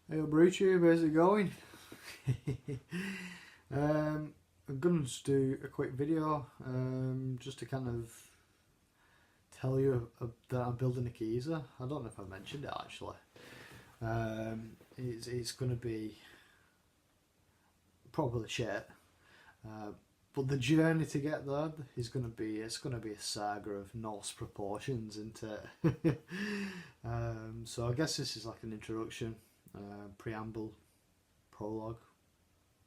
Hey YouTube, how's it going? I'm gonna just do a quick video just to kind of tell you that I'm building a Keezer. I don't know if I mentioned it actually. It's gonna be probably shit, but the journey to get there is gonna be a saga of Norse proportions, isn't it? So I guess this is like an introduction. Preamble, prologue,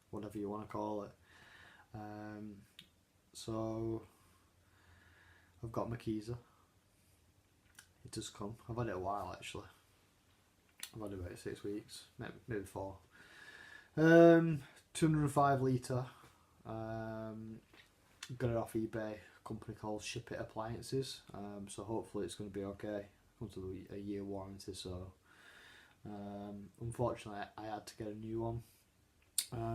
whatever you want to call it. So I've got my Keezer. It does come. I've had it a while actually. I've had it about 6 weeks, maybe 4. 205 litre. Got it off eBay. A company called Ship It Appliances. So hopefully it's going to be okay. Comes with a year warranty, so. Unfortunately, I had to get a new one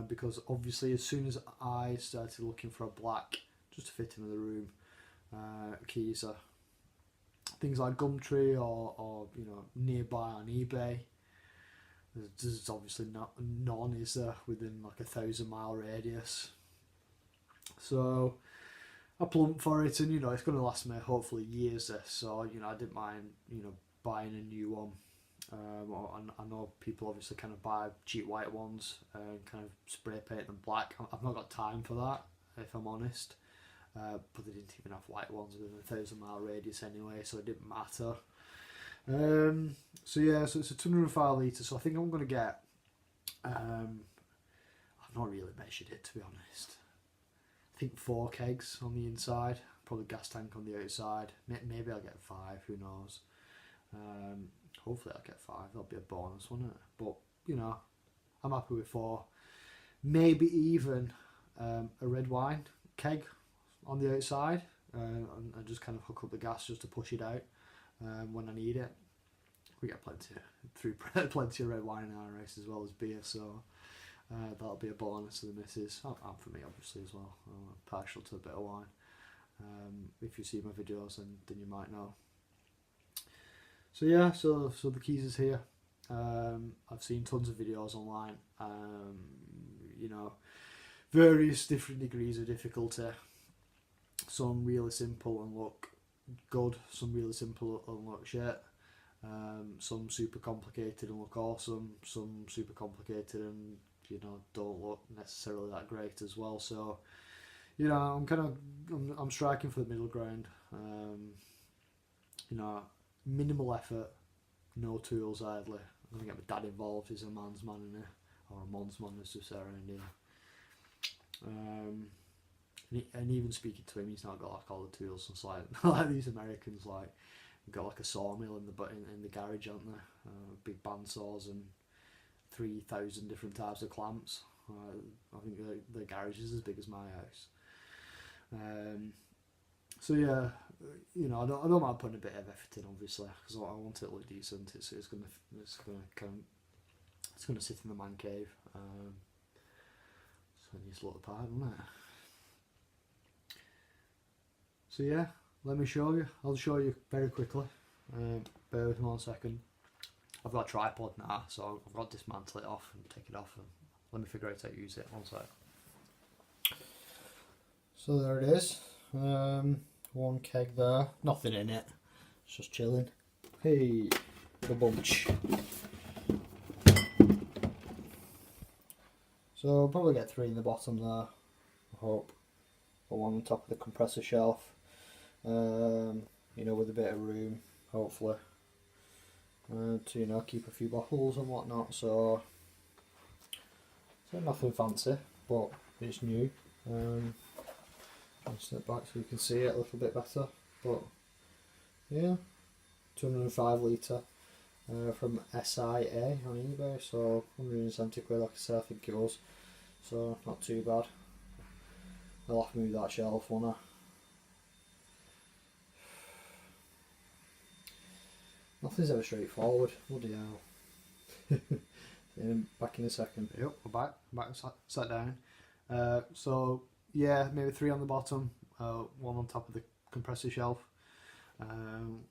because as soon as I started looking for a black just to fit in the room, Keezer, things like Gumtree or nearby on eBay, there's obviously none is there within like a 1,000-mile radius. So I plumped for it, and it's going to last me hopefully years. So I didn't mind buying a new one. I know people obviously kind of buy cheap white ones and kind of spray paint them black. I've not got time for that, if I'm honest. But they didn't even have white ones within a 1,000-mile radius anyway, so it didn't matter. So it's a 205 litre. So I think I'm going to get. I've not really measured it, to be honest. I think 4 kegs on the inside, probably gas tank on the outside. Maybe I'll get 5. Who knows? Hopefully I'll get 5, that'll be a bonus, won't it? But, I'm happy with 4. Maybe even a red wine keg on the outside and just kind of hook up the gas just to push it out when I need it. We get plenty of red wine in our house as well as beer, so that'll be a bonus to the missus. And for me, obviously, as well. I'm partial to a bit of wine. If you see my videos, then you might know. So the Keezer's here. I've seen tons of videos online. Various different degrees of difficulty. Some really simple and look good. Some really simple and look shit. Some super complicated and look awesome. Some super complicated and don't look necessarily that great as well. So I'm striking for the middle ground. Minimal effort, no tools hardly. I'm going to get my dad involved. He's a man's man in it, or a mon's man as to say around here. And even speaking to him, he's not got like all the tools. It's like these Americans, like got like a sawmill in the garage, haven't they? Big bandsaws and 3,000 different types of clamps. I think the garage is as big as my house. I don't mind putting a bit of effort in, obviously, because I want it to look decent. It's gonna sit in the man cave. So it needs to look the part, doesn't it? So let me show you. I'll show you very quickly. Bear with me 1 second. I've got a tripod now, so I've got to dismantle it off and take it off, and let me figure out how to use it. 1 sec. So there it is. 1 keg there, nothing in it, it's just chilling. Hey, a bunch. So I'll probably get 3 in the bottom there, I hope. Or 1 on top of the compressor shelf, with a bit of room, hopefully. To keep a few bottles and whatnot. So nothing fancy, but it's new. I'll step back so you can see it a little bit better, but 205 litre from SIA on eBay, so 170 quid, like I said, I think it was, so not too bad. I'll have to move that shelf, won't I? Nothing's ever straightforward, bloody hell. Back in a second. Yep, we're back sat down. Maybe 3 on the bottom, 1 on top of the compressor shelf.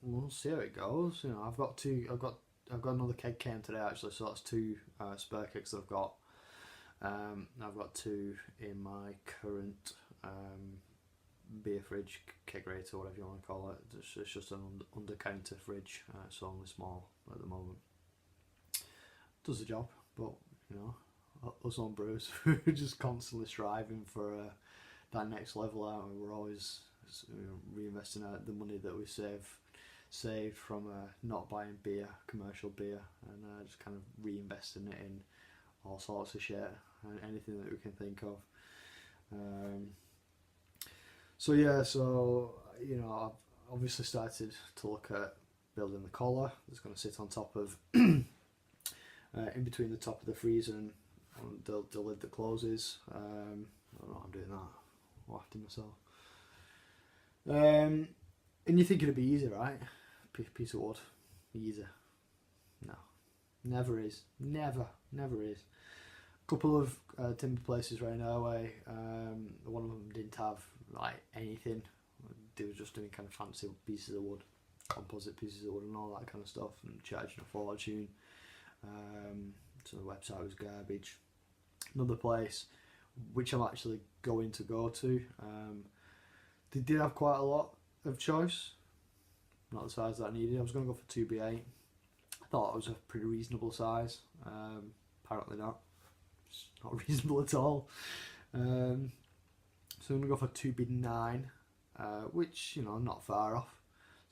We'll see how it goes. I've got I've got another keg came today actually, so that's 2 spare kegs that I've got. I've got 2 in my current beer fridge, kegerator, whatever you want to call it. It's just an under counter fridge, so only small at the moment. Does the job, but you know, us on brews, we're just constantly striving for that next level, aren't we? We're always reinvesting the money that we saved from not buying beer, commercial beer, and just kind of reinvesting it in all sorts of shit and anything that we can think of. So you know, I've obviously started to look at building the collar that's going to sit on top of in between the top of the freezer and the lid that closes. I don't know, I'm doing that. I'm after myself. And you think it'd be easy, right? Piece of wood, easy. No, never is. Never is. A couple of timber places right now where one of them didn't have like anything. They were just doing kind of fancy pieces of wood, composite pieces of wood and all that kind of stuff, and charging a fortune. So the website was garbage. Another place which I'm actually going to go to, they did have quite a lot of choice, not the size that I needed. I was going to go for 2x8. I thought it was a pretty reasonable size. Apparently not. It's not reasonable at all. So I'm going to go for 2x9, which, you know, not far off.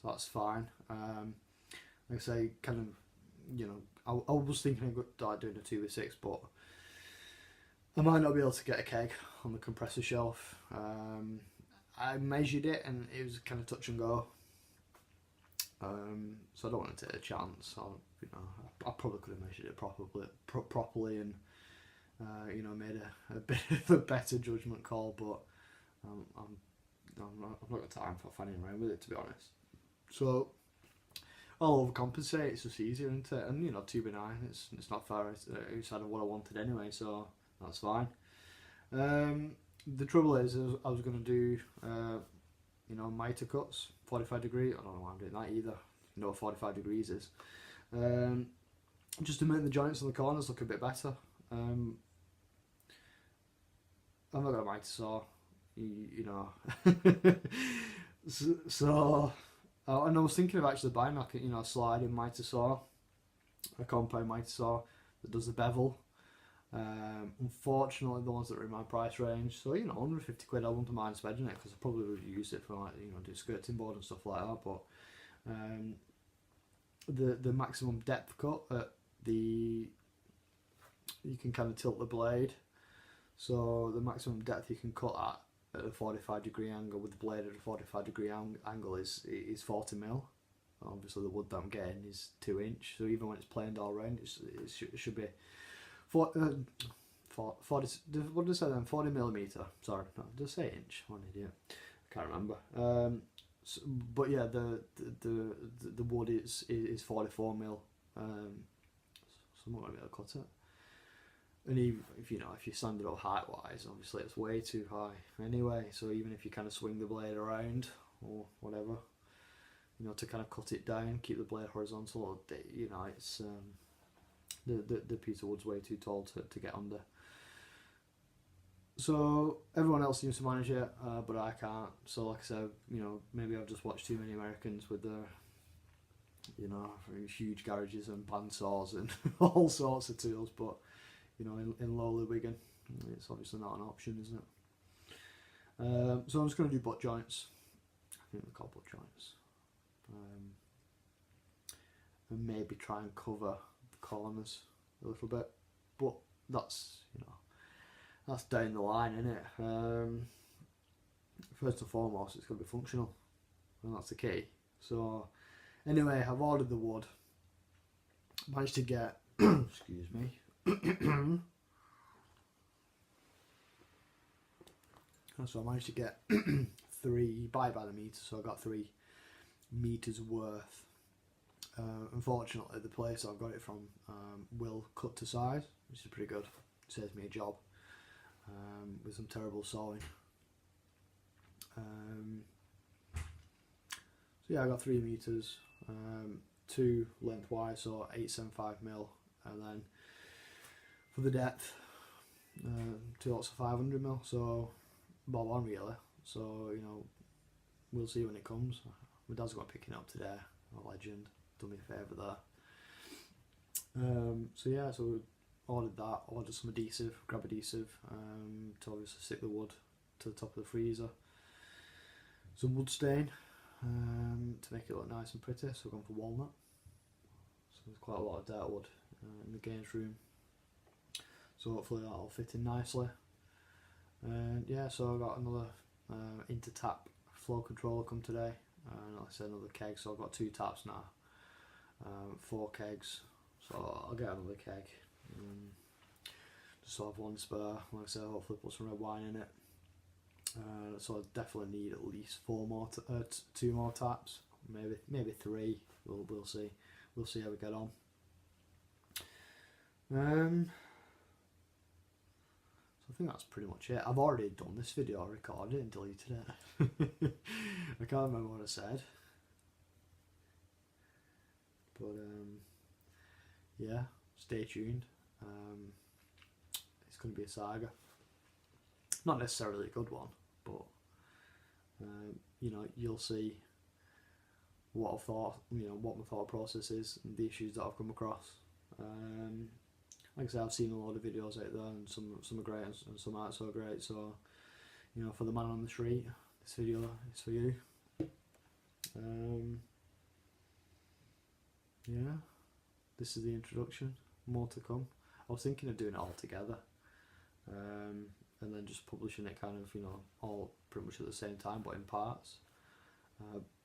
So that's fine. Like I say, kind of, you know, I was thinking of doing a 2x6, but I might not be able to get a keg on the compressor shelf. I measured it and it was kind of touch and go. So I don't want to take a chance. You know, I probably could have measured it properly and you know, made a bit of a better judgment call. But I've not got time for fanning around with it, to be honest. So I'll overcompensate. It's just easier, isn't it? And you know, 2x9, it's not far outside of what I wanted anyway, so that's fine. The trouble is I was going to do you know, mitre cuts, 45 degree. I don't know why I'm doing that either. You know what 45 degrees is. Just to make the joints on the corners look a bit better. I'm not got a mitre saw, you know. so and I was thinking of actually buying like a sliding mitre saw, a compound mitre saw that does the bevel. Unfortunately, the ones that are in my price range, so you know, 150 quid, I wouldn't mind spending it because I probably would use it for, like, you know, do skirting board and stuff like that. But the maximum depth cut you can kind of tilt the blade, so the maximum depth you can cut at a 45 degree angle with the blade at a 45 degree angle is 40 mil. Obviously the wood that I'm getting is 2 inch, so even when it's planed all round, it should be 40, what did I say then? 40 millimeter. Sorry, no, did I say inch? What an idiot. I can't remember. But yeah, the wood is 44 mil. So I'm not going to be able to cut it. And even if you sand it up height wise, obviously it's way too high anyway. So even if you kind of swing the blade around or whatever, you know, to kind of cut it down, keep the blade horizontal, you know, it's the piece of wood's way too tall to get under. So everyone else seems to manage it, but I can't. So like I said, you know, maybe I've just watched too many Americans with their, you know, huge garages and bandsaws and all sorts of tools. But you know, in lowly Wigan, it's obviously not an option, isn't it? So I'm just going to do butt joints. I think they're called butt joints. And maybe try and cover the corners a little bit, but that's, you know, that's down the line, isn't it? First and foremost, it's going to be functional, and that's the key. So anyway, I've ordered the wood, managed to get excuse me, so I managed to get 3 buy by the meter, so I got 3 meters worth. Unfortunately, the place I've got it from will cut to size, which is pretty good. It saves me a job with some terrible sawing. So yeah, I got 3 meters. 2 lengthwise, so 875mm, and then for the depth, 2 lots of 500mm, so bob on really. So, you know, we'll see when it comes. My dad's got picking it up today, a legend, done me a favour there. So yeah, so we ordered that, ordered some adhesive, grab adhesive, to obviously stick the wood to the top of the freezer. Some wood stain, to make it look nice and pretty, so we're going for walnut. So there's quite a lot of dirt wood in the games room, so hopefully that'll fit in nicely. And yeah, so I got another inter-tap flow controller come today, and like I said, another keg, so I've got 2 taps now, 4 kegs, so I'll get another keg, just so I have 1 spare. Like I said, hopefully put some red wine in it. So I definitely need at least 2 more taps, maybe 3. We'll see. We'll see how we get on. So I think that's pretty much it. I've already done this video, I recorded it and deleted it. I can't remember what I said, but yeah, stay tuned. It's going to be a saga. Not necessarily a good one, but you know, you'll see what I've thought, you know, what my thought process is and the issues that I've come across. Like I said, I've seen a lot of videos out there, and some are great and some aren't so great. So, you know, for the man on the street, this video is for you. Yeah, this is the introduction. More to come. I was thinking of doing it all together, and then just publishing it kind of, you know, all pretty much at the same time, but in parts.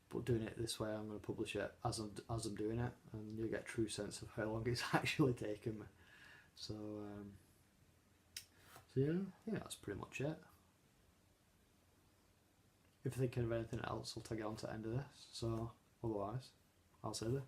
But doing it this way, I'm going to publish it as I'm doing it, and you'll get a true sense of how long it's actually taken me. So, so yeah, I think that's pretty much it. If you're thinking of anything else, I'll tag it on to the end of this. So, otherwise, I'll say that.